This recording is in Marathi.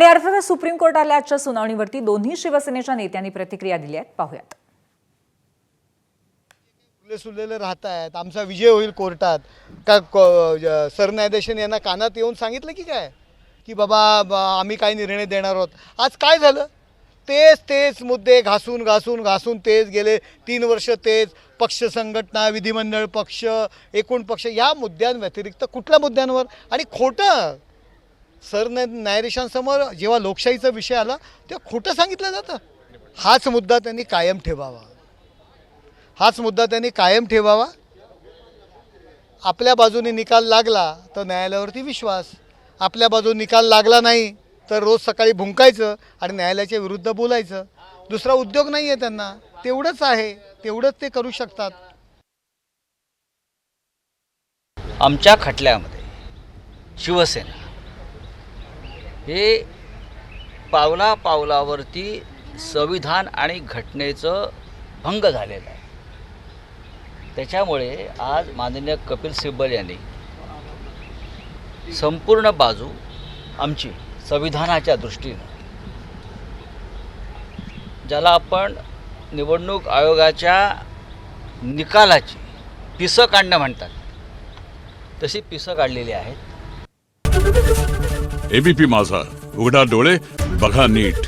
आणि अर्थातच सुप्रीम कोर्टाच्या आजच्या सुनावणीवरती दोन्ही शिवसेनेच्या नेत्यांनी प्रतिक्रिया दिल्या आहेत, पाहूयात. सुलेले राहत आहेत, आमचा विजय होईल कोर्टात का सरन्यायाधीशांनी यांना कानात येऊन सांगितलं की काय की बाबा आम्ही काय निर्णय देणार आहोत. आज काय झालं, तेच मुद्दे घासून घासून घासून तेच गेले 3 वर्ष तेच पक्ष संघटना, विधिमंडळ पक्ष, एकूण पक्ष, या मुद्द्यांव्यतिरिक्त कुठल्या मुद्द्यांवर. आणि खोटं सरन्यायाधीशांसमोर जेव्हा लोकशाहीचा विषय आला तेव्हा खोटं सांगितलं जातं. हाच मुद्दा त्यांनी कायम ठेवावा. आपल्या बाजूने निकाल लागला तर न्यायालयावरती विश्वास, आपल्या बाजूने निकाल लागला नाही तर रोज सकाळी भुंकायचं आणि न्यायालयाच्या विरुद्ध बोलायचं. दुसरा उद्योग नाही आहे त्यांना, तेवढंच आहे, तेवढंच ते करू शकतात. आमच्या खटल्यामध्ये शिवसेना हे पावलावरती संविधान आणि घटनेचं भंग झालेलं आहे. त्याच्यामुळे आज माननीय कपिल सिब्बल यांनी संपूर्ण बाजू आमची संविधानाच्या दृष्टीनं, ज्याला आपण निवडणूक आयोगाच्या निकालाची पिसं काढणं म्हणतात, तशी पिसं काढलेली आहेत. एबीपी माझा, उघडा डोळे बघा नीट.